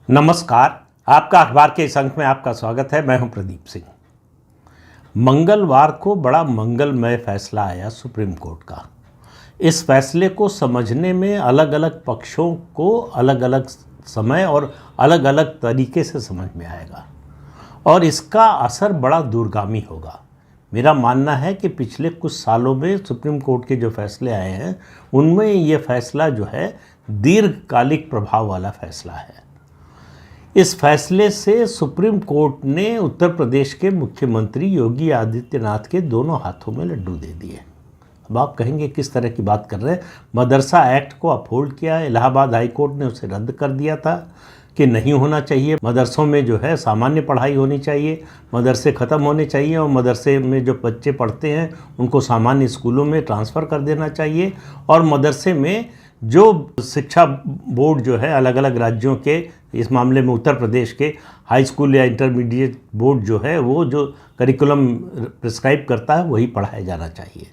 नमस्कार। आपका अखबार के इस अंक में आपका स्वागत है। मैं हूं प्रदीप सिंह। मंगलवार को बड़ा मंगलमय फैसला आया सुप्रीम कोर्ट का। इस फैसले को समझने में अलग अलग पक्षों को अलग अलग समय और अलग अलग तरीके से समझ में आएगा और इसका असर बड़ा दूरगामी होगा। मेरा मानना है कि पिछले कुछ सालों में सुप्रीम कोर्ट के जो फैसले आए हैं उनमें ये फैसला जो है दीर्घकालिक प्रभाव वाला फैसला है। इस फैसले से सुप्रीम कोर्ट ने उत्तर प्रदेश के मुख्यमंत्री योगी आदित्यनाथ के दोनों हाथों में लड्डू दे दिए। अब आप कहेंगे किस तरह की बात कर रहे हैं। मदरसा एक्ट को अपहोल्ड किया, इलाहाबाद हाई कोर्ट ने उसे रद्द कर दिया था कि नहीं होना चाहिए। मदरसों में जो है सामान्य पढ़ाई होनी चाहिए, मदरसे ख़त्म होने चाहिए और मदरसे में जो बच्चे पढ़ते हैं उनको सामान्य स्कूलों में ट्रांसफ़र कर देना चाहिए। और मदरसे में जो शिक्षा बोर्ड जो है अलग अलग राज्यों के, इस मामले में उत्तर प्रदेश के हाई स्कूल या इंटरमीडिएट बोर्ड जो है वो जो करिकुलम प्रिस्क्राइब करता है वही पढ़ाया जाना चाहिए।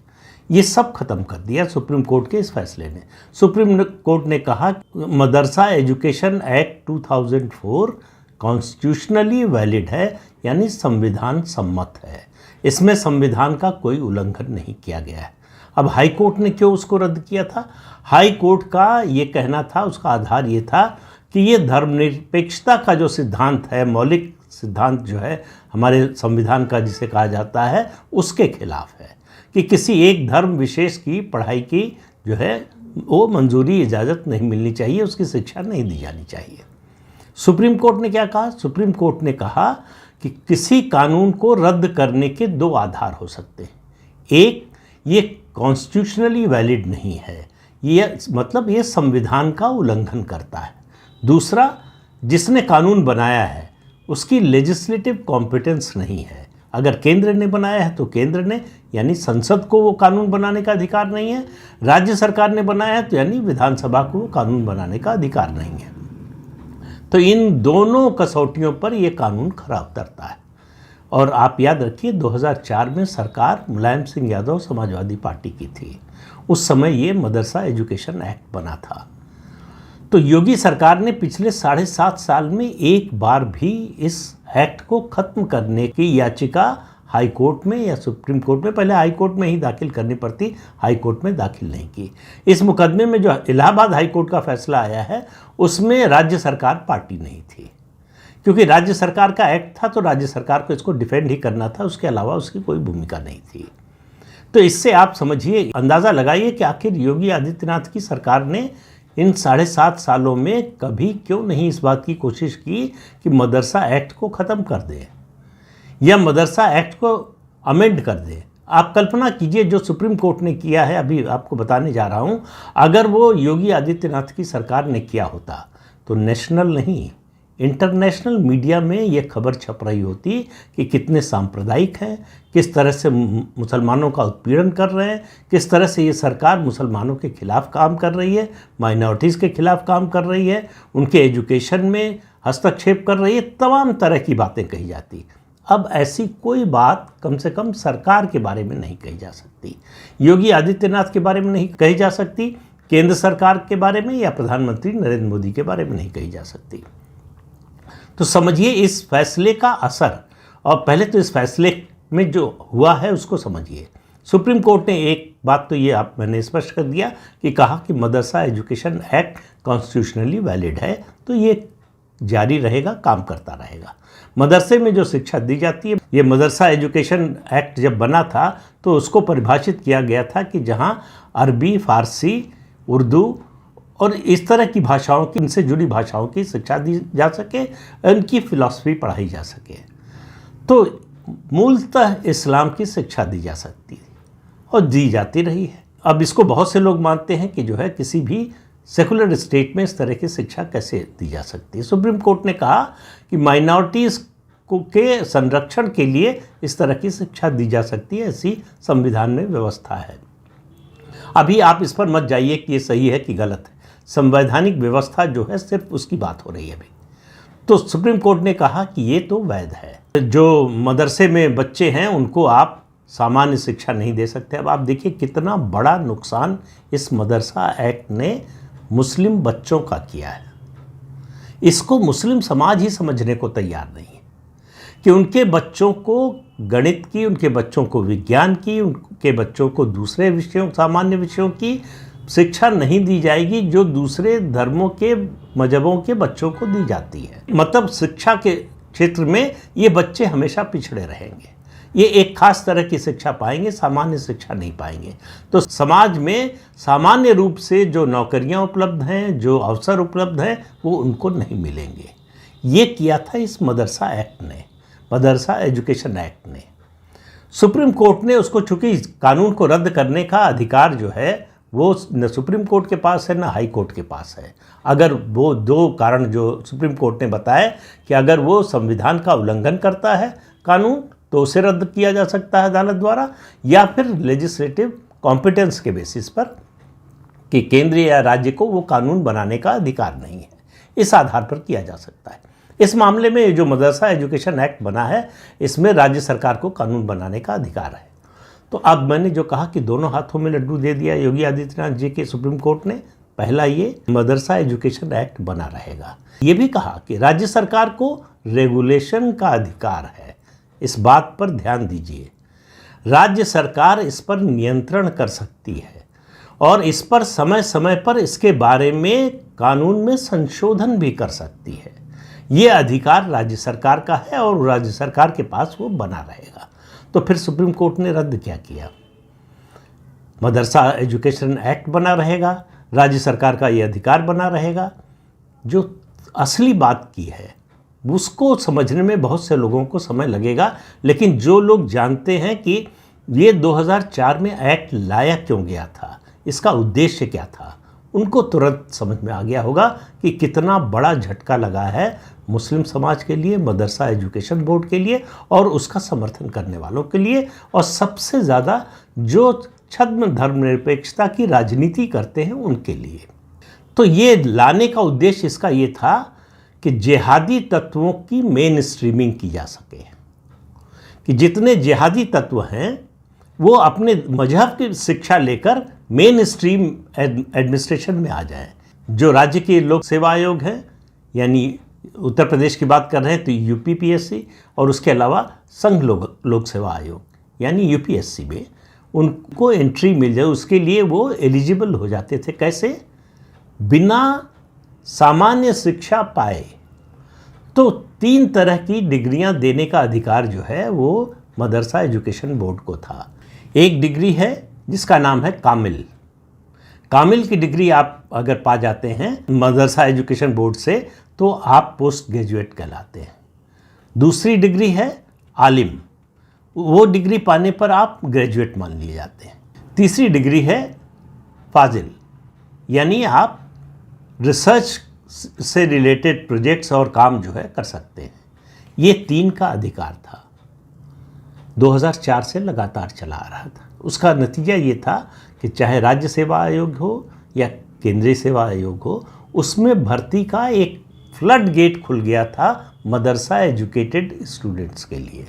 ये सब खत्म कर दिया सुप्रीम कोर्ट के इस फैसले ने। सुप्रीम कोर्ट ने कहा मदरसा एजुकेशन एक्ट 2004 कॉन्स्टिट्यूशनली वैलिड है, यानी संविधान सम्मत है। इसमें संविधान का कोई उल्लंघन नहीं किया गया है। अब हाई कोर्ट ने क्यों उसको रद्द किया था? हाई कोर्ट का ये कहना था, उसका आधार ये था कि ये धर्मनिरपेक्षता का जो सिद्धांत है, मौलिक सिद्धांत जो है हमारे संविधान का जिसे कहा जाता है, उसके खिलाफ है कि किसी एक धर्म विशेष की पढ़ाई की जो है वो मंजूरी इजाज़त नहीं मिलनी चाहिए, उसकी शिक्षा नहीं दी जानी चाहिए। सुप्रीम कोर्ट ने क्या कहा? सुप्रीम कोर्ट ने कहा कि किसी कानून को रद्द करने के दो आधार हो सकते हैं। एक, ये कॉन्स्टिट्यूशनली वैलिड नहीं है, ये मतलब ये संविधान का उल्लंघन करता है। दूसरा, जिसने कानून बनाया है उसकी लेजिस्लेटिव कॉम्पिटेंस नहीं है। अगर केंद्र ने बनाया है तो केंद्र ने, यानी संसद को वो कानून बनाने का अधिकार नहीं है। राज्य सरकार ने बनाया है तो यानी विधानसभा को वो कानून बनाने का अधिकार नहीं है। तो इन दोनों कसौटियों पर ये कानून खरा उतरता है। और आप याद रखिए 2004 में सरकार मुलायम सिंह यादव समाजवादी पार्टी की थी। उस समय ये मदरसा एजुकेशन एक्ट बना था। तो योगी सरकार ने पिछले 7.5 साल में एक बार भी इस एक्ट को ख़त्म करने की याचिका हाई कोर्ट में या सुप्रीम कोर्ट में, पहले हाई कोर्ट में ही दाखिल करनी पड़ती, हाई कोर्ट में दाखिल नहीं की। इस मुकदमे में जो इलाहाबाद हाई कोर्ट का फैसला आया है उसमें राज्य सरकार पार्टी नहीं थी, क्योंकि राज्य सरकार का एक्ट था तो राज्य सरकार को इसको डिफेंड ही करना था, उसके अलावा उसकी कोई भूमिका नहीं थी। तो इससे आप समझिए, अंदाज़ा लगाइए कि आखिर योगी आदित्यनाथ की सरकार ने इन 7.5 सालों में कभी क्यों नहीं इस बात की कोशिश की कि मदरसा एक्ट को ख़त्म कर दें या मदरसा एक्ट को अमेंड कर दें। आप कल्पना कीजिए जो सुप्रीम कोर्ट ने किया है, अभी आपको बताने जा रहा हूँ, अगर वो योगी आदित्यनाथ की सरकार ने किया होता तो नेशनल नहीं इंटरनेशनल मीडिया में ये खबर छप रही होती कि कितने सांप्रदायिक हैं, किस तरह से मुसलमानों का उत्पीड़न कर रहे हैं, किस तरह से ये सरकार मुसलमानों के खिलाफ काम कर रही है, माइनॉरिटीज़ के खिलाफ काम कर रही है, उनके एजुकेशन में हस्तक्षेप कर रही है, तमाम तरह की बातें कही जाती। अब ऐसी कोई बात कम से कम सरकार के बारे में नहीं कही जा सकती, योगी आदित्यनाथ के बारे में नहीं कही जा सकती, केंद्र सरकार के बारे में या प्रधानमंत्री नरेंद्र मोदी के बारे में नहीं कही जा सकती। तो समझिए इस फैसले का असर, और पहले तो इस फैसले में जो हुआ है उसको समझिए। सुप्रीम कोर्ट ने एक बात तो ये मैंने स्पष्ट कर दिया कि कहा कि मदरसा एजुकेशन एक्ट कॉन्स्टिट्यूशनली वैलिड है, तो ये जारी रहेगा, काम करता रहेगा। मदरसे में जो शिक्षा दी जाती है, ये मदरसा एजुकेशन एक्ट जब बना था तो उसको परिभाषित किया गया था कि जहाँ अरबी, फ़ारसी, उर्दू और इस तरह की भाषाओं की, इनसे जुड़ी भाषाओं की शिक्षा दी जा सके, इनकी फ़िलॉसफी पढ़ाई जा सके, तो मूलतः इस्लाम की शिक्षा दी जा सकती है और दी जाती रही है। अब इसको बहुत से लोग मानते हैं कि जो है किसी भी सेकुलर स्टेट में इस तरह की शिक्षा कैसे दी जा सकती है। सुप्रीम कोर्ट ने कहा कि माइनॉरिटीज़ के संरक्षण के लिए इस तरह की शिक्षा दी जा सकती है, ऐसी संविधान में व्यवस्था है। अभी आप इस पर मत जाइए कि ये सही है कि गलत है, संवैधानिक व्यवस्था जो है सिर्फ उसकी बात हो रही है अभी। तो सुप्रीम कोर्ट ने कहा कि ये तो वैध है। जो मदरसे में बच्चे हैं उनको आप सामान्य शिक्षा नहीं दे सकते। अब आप देखिए कितना बड़ा नुकसान इस मदरसा एक्ट ने मुस्लिम बच्चों का किया है। इसको मुस्लिम समाज ही समझने को तैयार नहीं है कि उनके बच्चों को गणित की, उनके बच्चों को विज्ञान की, उनके बच्चों को दूसरे विषयों, सामान्य विषयों की शिक्षा नहीं दी जाएगी जो दूसरे धर्मों के, मजहबों के बच्चों को दी जाती है। मतलब शिक्षा के क्षेत्र में ये बच्चे हमेशा पिछड़े रहेंगे। ये एक खास तरह की शिक्षा पाएंगे, सामान्य शिक्षा नहीं पाएंगे। तो समाज में सामान्य रूप से जो नौकरियां उपलब्ध हैं, जो अवसर उपलब्ध हैं, वो उनको नहीं मिलेंगे। ये किया था इस मदरसा एक्ट ने, मदरसा एजुकेशन एक्ट ने। सुप्रीम कोर्ट ने उसको, चूंकि कानून को रद्द करने का अधिकार जो है वो न सुप्रीम कोर्ट के पास है न हाई कोर्ट के पास है। अगर वो दो कारण जो सुप्रीम कोर्ट ने बताया कि अगर वो संविधान का उल्लंघन करता है कानून तो उसे रद्द किया जा सकता है अदालत द्वारा, या फिर लेजिस्लेटिव कॉम्पिटेंस के बेसिस पर कि केंद्र या राज्य को वो कानून बनाने का अधिकार नहीं है, इस आधार पर किया जा सकता है। इस मामले में जो मदरसा एजुकेशन एक्ट बना है इसमें राज्य सरकार को कानून बनाने का अधिकार है। तो अब मैंने जो कहा कि दोनों हाथों में लड्डू दे दिया योगी आदित्यनाथ जी के सुप्रीम कोर्ट ने। पहला, ये मदरसा एजुकेशन एक्ट बना रहेगा। ये भी कहा कि राज्य सरकार को रेगुलेशन का अधिकार है, इस बात पर ध्यान दीजिए। राज्य सरकार इस पर नियंत्रण कर सकती है और इस पर समय समय पर इसके बारे में कानून में संशोधन भी कर सकती है। ये अधिकार राज्य सरकार का है और राज्य सरकार के पास वो बना रहेगा। तो फिर सुप्रीम कोर्ट ने रद्द क्या किया? मदरसा एजुकेशन एक्ट बना रहेगा, राज्य सरकार का ये अधिकार बना रहेगा। जो असली बात की है उसको समझने में बहुत से लोगों को समय लगेगा, लेकिन जो लोग जानते हैं कि ये 2004 में एक्ट लाया क्यों गया था, इसका उद्देश्य क्या था, उनको तुरंत समझ में आ गया होगा कि कितना बड़ा झटका लगा है मुस्लिम समाज के लिए, मदरसा एजुकेशन बोर्ड के लिए और उसका समर्थन करने वालों के लिए, और सबसे ज़्यादा जो छद्म धर्मनिरपेक्षता की राजनीति करते हैं उनके लिए। तो ये लाने का उद्देश्य इसका ये था कि जिहादी तत्वों की मेन स्ट्रीमिंग की जा सके, कि जितने जिहादी तत्व हैं वो अपने मजहब की शिक्षा लेकर मेन स्ट्रीम एडमिनिस्ट्रेशन में आ जाएं। जो राज्य के लोक सेवा आयोग है, यानी उत्तर प्रदेश की बात कर रहे हैं तो यूपीपीएससी, और उसके अलावा संघ लोक सेवा आयोग यानी यूपीएससी में उनको एंट्री मिल जाए, उसके लिए वो एलिजिबल हो जाते थे। कैसे? बिना सामान्य शिक्षा पाए। तो 3 तरह की डिग्रियां देने का अधिकार जो है वो मदरसा एजुकेशन बोर्ड को था। एक डिग्री है जिसका नाम है कामिल। कामिल की डिग्री आप अगर पा जाते हैं मदरसा एजुकेशन बोर्ड से तो आप पोस्ट ग्रेजुएट कहलाते हैं। दूसरी डिग्री है आलिम, वो डिग्री पाने पर आप ग्रेजुएट मान लिए जाते हैं। तीसरी डिग्री है फाजिल, यानी आप रिसर्च से रिलेटेड प्रोजेक्ट्स और काम जो है कर सकते हैं। ये 3 का अधिकार था, 2004 से लगातार चला आ रहा था। उसका नतीजा ये था कि चाहे राज्य सेवा आयोग हो या केंद्रीय सेवा आयोग हो, उसमें भर्ती का एक फ्लड गेट खुल गया था मदरसा एजुकेटेड स्टूडेंट्स के लिए,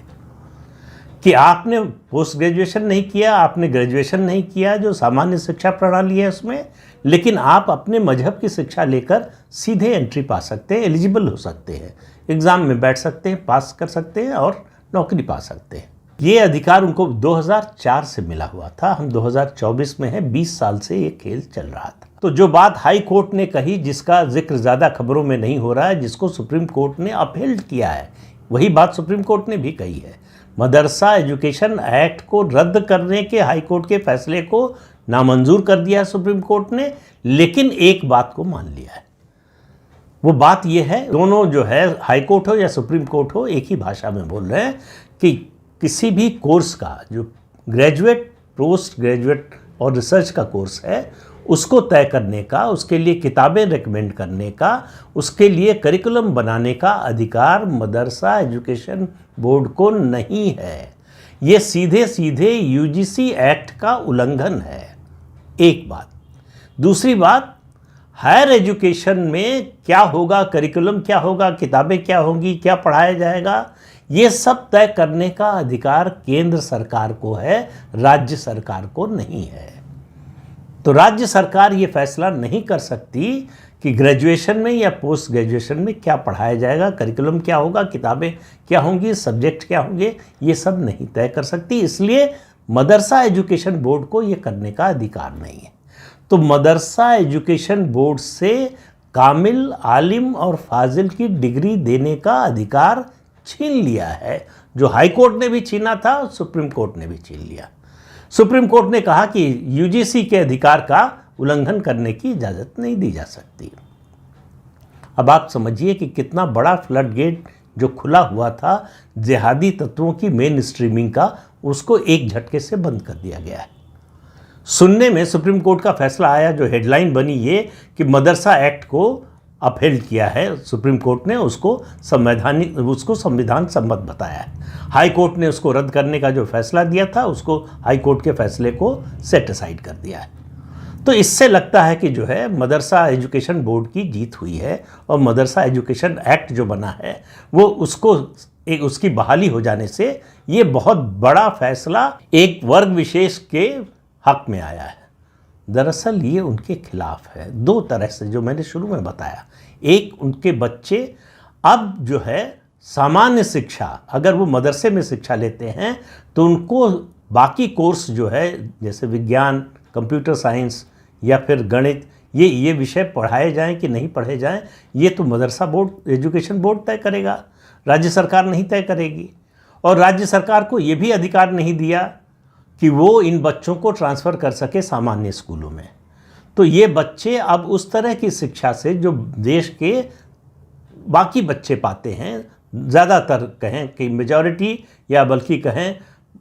कि आपने पोस्ट ग्रेजुएशन नहीं किया, आपने ग्रेजुएशन नहीं किया जो सामान्य शिक्षा प्रणाली है उसमें, लेकिन आप अपने मजहब की शिक्षा लेकर सीधे एंट्री पा सकते हैं, एलिजिबल हो सकते हैं, एग्ज़ाम में बैठ सकते हैं, पास कर सकते हैं और नौकरी पा सकते हैं। ये अधिकार उनको 2004 से मिला हुआ था। हम 2024 में हैं, 20 साल से ये खेल चल रहा था। तो जो बात हाई कोर्ट ने कही, जिसका जिक्र ज़्यादा खबरों में नहीं हो रहा है, जिसको सुप्रीम कोर्ट ने अपहेल्ड किया है, वही बात सुप्रीम कोर्ट ने भी कही है। मदरसा एजुकेशन एक्ट को रद्द करने के हाई कोर्ट के फैसले को नामंजूर कर दिया है सुप्रीम कोर्ट ने, लेकिन एक बात को मान लिया है। वो बात ये है, दोनों जो है हाई कोर्ट हो या सुप्रीम कोर्ट हो, एक ही भाषा में बोल रहे हैं कि किसी भी कोर्स का जो ग्रेजुएट, पोस्ट ग्रेजुएट और रिसर्च का कोर्स है, उसको तय करने का, उसके लिए किताबें रेकमेंड करने का, उसके लिए करिकुलम बनाने का अधिकार मदरसा एजुकेशन बोर्ड को नहीं है। ये सीधे सीधे यूजीसी एक्ट का उल्लंघन है, एक बात। दूसरी बात, हायर एजुकेशन में क्या होगा, करिकुलम क्या होगा, किताबें क्या होंगी, क्या पढ़ाया जाएगा, ये सब तय करने का अधिकार केंद्र सरकार को है, राज्य सरकार को नहीं है। तो राज्य सरकार ये फैसला नहीं कर सकती कि ग्रेजुएशन में या पोस्ट ग्रेजुएशन में क्या पढ़ाया जाएगा, करिकुलम क्या होगा, किताबें क्या होंगी, सब्जेक्ट क्या होंगे, ये सब नहीं तय कर सकती। इसलिए मदरसा एजुकेशन बोर्ड को ये करने का अधिकार नहीं है। तो मदरसा एजुकेशन बोर्ड से कामिल, आलिम और फाजिल की डिग्री देने का अधिकार छीन लिया है। जो हाई कोर्ट ने भी छीना था, सुप्रीम कोर्ट ने भी छीन लिया। सुप्रीम कोर्ट ने कहा कि यूजीसी के अधिकार का उल्लंघन करने की इजाज़त नहीं दी जा सकती। अब आप समझिए कि कितना बड़ा फ्लड गेट जो खुला हुआ था जिहादी तत्वों की मेन स्ट्रीमिंग का, उसको एक झटके से बंद कर दिया गया है। सुनने में सुप्रीम कोर्ट का फैसला आया, जो हेडलाइन बनी ये कि मदरसा एक्ट को अपहेल्ड किया है सुप्रीम कोर्ट ने, उसको संविधान सम्मत बताया है। हाई कोर्ट ने उसको रद्द करने का जो फैसला दिया था, उसको हाई कोर्ट के फैसले को सेट असाइड कर दिया है। तो इससे लगता है कि जो है मदरसा एजुकेशन बोर्ड की जीत हुई है और मदरसा एजुकेशन एक्ट जो बना है वो उसकी बहाली हो जाने से ये बहुत बड़ा फैसला एक वर्ग विशेष के हक में आया है। दरअसल ये उनके खिलाफ है दो तरह से, जो मैंने शुरू में बताया। एक, उनके बच्चे अब जो है सामान्य शिक्षा, अगर वो मदरसे में शिक्षा लेते हैं तो उनको बाकी कोर्स जो है जैसे विज्ञान, कंप्यूटर साइंस या फिर गणित, ये विषय पढ़ाए जाएं कि नहीं पढ़े जाएं, ये तो मदरसा बोर्ड, एजुकेशन बोर्ड तय करेगा, राज्य सरकार नहीं तय करेगी। और राज्य सरकार को ये भी अधिकार नहीं दिया कि वो इन बच्चों को ट्रांसफ़र कर सके सामान्य स्कूलों में। तो ये बच्चे अब उस तरह की शिक्षा से जो देश के बाकी बच्चे पाते हैं, ज़्यादातर कहें कि मेजॉरिटी या बल्कि कहें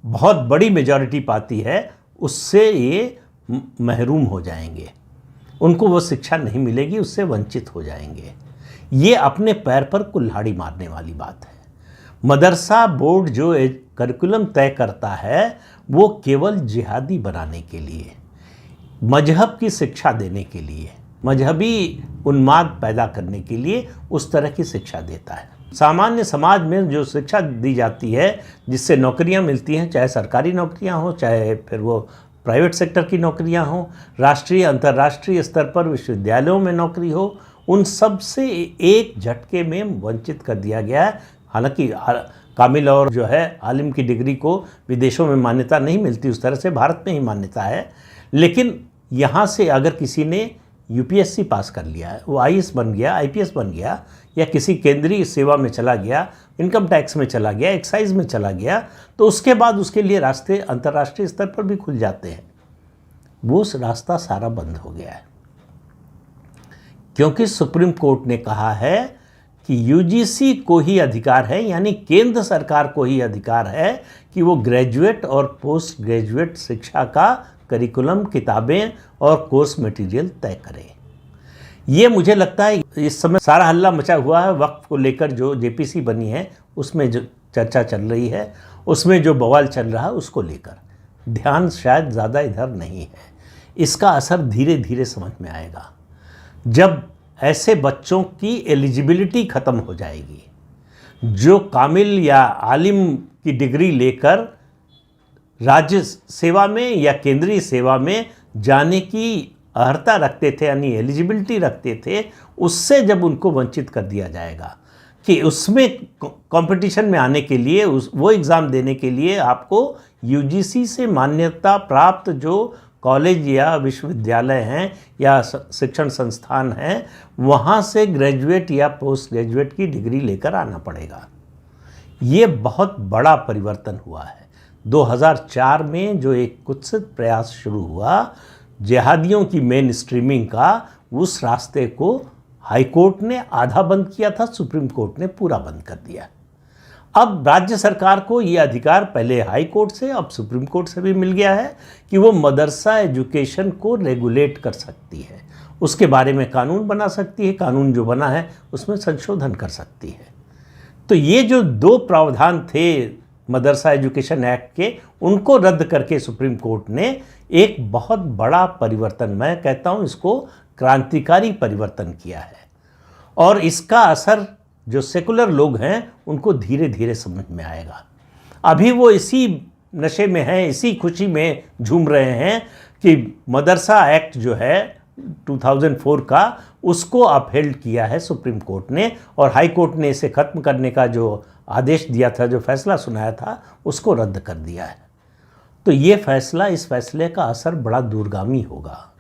बहुत बड़ी मेजॉरिटी पाती है, उससे ये महरूम हो जाएंगे, उनको वो शिक्षा नहीं मिलेगी, उससे वंचित हो जाएंगे। ये अपने पैर पर कुल्हाड़ी मारने वाली बात है। मदरसा बोर्ड जो करिकुलम तय करता है वो केवल जिहादी बनाने के लिए, मजहब की शिक्षा देने के लिए, मजहबी उन्माद पैदा करने के लिए उस तरह की शिक्षा देता है। सामान्य समाज में जो शिक्षा दी जाती है, जिससे नौकरियां मिलती हैं, चाहे सरकारी नौकरियां हो, चाहे फिर वो प्राइवेट सेक्टर की नौकरियां हो, राष्ट्रीय अंतर्राष्ट्रीय स्तर पर विश्वविद्यालयों में नौकरी हो, उन सब से एक झटके में वंचित कर दिया गया है। हालांकि कामिल और जो है आलिम की डिग्री को विदेशों में मान्यता नहीं मिलती उस तरह से, भारत में ही मान्यता है। लेकिन यहाँ से अगर किसी ने यूपीएससी पास कर लिया है, वो आईएएस बन गया, आईपीएस बन गया, या किसी केंद्रीय सेवा में चला गया, इनकम टैक्स में चला गया, एक्साइज में चला गया, तो उसके बाद उसके लिए रास्ते अंतर्राष्ट्रीय स्तर पर भी खुल जाते हैं। वो रास्ता सारा बंद हो गया है, क्योंकि सुप्रीम कोर्ट ने कहा है कि यूजीसी को ही अधिकार है, यानी केंद्र सरकार को ही अधिकार है कि वो ग्रेजुएट और पोस्ट ग्रेजुएट शिक्षा का करिकुलम, किताबें और कोर्स मटेरियल तय करे। ये मुझे लगता है इस समय सारा हल्ला मचा हुआ है वक्फ को लेकर, जो जेपीसी बनी है उसमें जो चर्चा चल रही है, उसमें जो बवाल चल रहा है उसको लेकर ध्यान शायद ज़्यादा इधर नहीं है। इसका असर धीरे धीरे समझ में आएगा जब ऐसे बच्चों की एलिजिबिलिटी ख़त्म हो जाएगी, जो कामिल या आलिम की डिग्री लेकर राज्य सेवा में या केंद्रीय सेवा में जाने की अर्हता रखते थे, यानी एलिजिबिलिटी रखते थे, उससे जब उनको वंचित कर दिया जाएगा कि उसमें कंपटीशन में आने के लिए, वो एग्ज़ाम देने के लिए आपको यूजीसी से मान्यता प्राप्त जो कॉलेज या विश्वविद्यालय हैं या शिक्षण संस्थान हैं, वहाँ से ग्रेजुएट या पोस्ट ग्रेजुएट की डिग्री लेकर आना पड़ेगा। ये बहुत बड़ा परिवर्तन हुआ है। 2004 में जो एक कुत्सित प्रयास शुरू हुआ जिहादियों की मेन स्ट्रीमिंग का, उस रास्ते को हाई कोर्ट ने आधा बंद किया था, सुप्रीम कोर्ट ने पूरा बंद कर दिया। अब राज्य सरकार को ये अधिकार पहले हाई कोर्ट से, अब सुप्रीम कोर्ट से भी मिल गया है कि वो मदरसा एजुकेशन को रेगुलेट कर सकती है, उसके बारे में कानून बना सकती है, कानून जो बना है उसमें संशोधन कर सकती है। तो ये जो दो प्रावधान थे मदरसा एजुकेशन एक्ट के, उनको रद्द करके सुप्रीम कोर्ट ने एक बहुत बड़ा परिवर्तन, मैं कहता हूँ इसको क्रांतिकारी परिवर्तन किया है। और इसका असर जो सेकुलर लोग हैं उनको धीरे धीरे समझ में आएगा। अभी वो इसी नशे में हैं, इसी खुशी में झूम रहे हैं कि मदरसा एक्ट जो है 2004 का, उसको अपहेल्ड किया है सुप्रीम कोर्ट ने, और हाई कोर्ट ने इसे ख़त्म करने का जो आदेश दिया था, जो फैसला सुनाया था, उसको रद्द कर दिया है। तो ये फैसला, इस फैसले का असर बड़ा दूरगामी होगा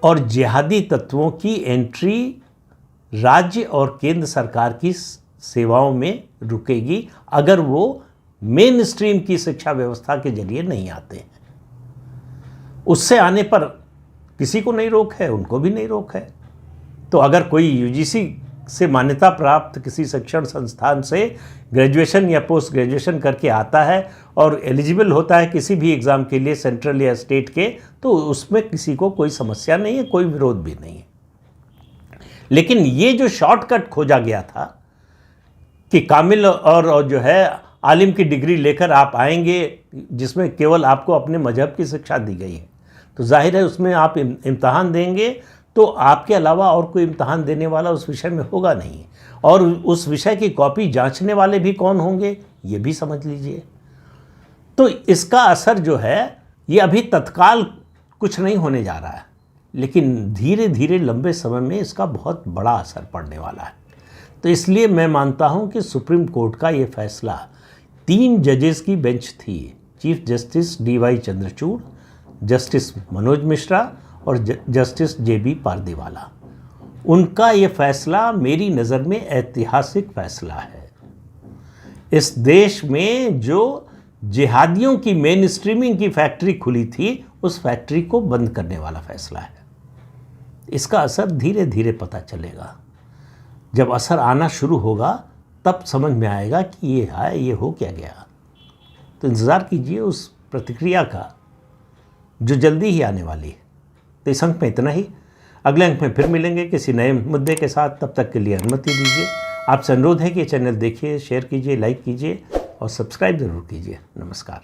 और जिहादी तत्वों की एंट्री राज्य और केंद्र सरकार की सेवाओं में रुकेगी अगर वो मेन स्ट्रीम की शिक्षा व्यवस्था के जरिए नहीं आते हैं। उससे आने पर किसी को नहीं रोक है, उनको भी नहीं रोक है। तो अगर कोई यूजीसी से मान्यता प्राप्त किसी शिक्षण संस्थान से ग्रेजुएशन या पोस्ट ग्रेजुएशन करके आता है और एलिजिबल होता है किसी भी एग्ज़ाम के लिए, सेंट्रल या स्टेट के, तो उसमें किसी को कोई समस्या नहीं है, कोई विरोध भी नहीं है। लेकिन ये जो शॉर्टकट खोजा गया था कि कामिल और जो है आलिम की डिग्री लेकर आप आएंगे, जिसमें केवल आपको अपने मजहब की शिक्षा दी गई है, तो जाहिर है उसमें आप इम्तहान देंगे तो आपके अलावा और कोई इम्तहान देने वाला उस विषय में होगा नहीं, और उस विषय की कॉपी जांचने वाले भी कौन होंगे, ये भी समझ लीजिए। तो इसका असर जो है ये अभी तत्काल कुछ नहीं होने जा रहा है, लेकिन धीरे धीरे लंबे समय में इसका बहुत बड़ा असर पड़ने वाला है। तो इसलिए मैं मानता हूं कि सुप्रीम कोर्ट का ये फैसला 3 जजेस की बेंच थी, chief justice DY Chandrachud, justice Manoj Mishra और जस्टिस JB पारदीवाला, उनका ये फैसला मेरी नज़र में ऐतिहासिक फैसला है। इस देश में जो जिहादियों की मेन स्ट्रीमिंग की फैक्ट्री खुली थी, उस फैक्ट्री को बंद करने वाला फैसला है। इसका असर धीरे धीरे पता चलेगा। जब असर आना शुरू होगा तब समझ में आएगा कि ये है, ये हो क्या गया। तो इंतज़ार कीजिए उस प्रतिक्रिया का जो जल्दी ही आने वाली है। तो इस अंक में इतना ही। अगले अंक में फिर मिलेंगे किसी नए मुद्दे के साथ। तब तक के लिए अनुमति दीजिए। आपसे अनुरोध है कि चैनल देखिए, शेयर कीजिए, लाइक कीजिए और सब्सक्राइब ज़रूर कीजिए। नमस्कार।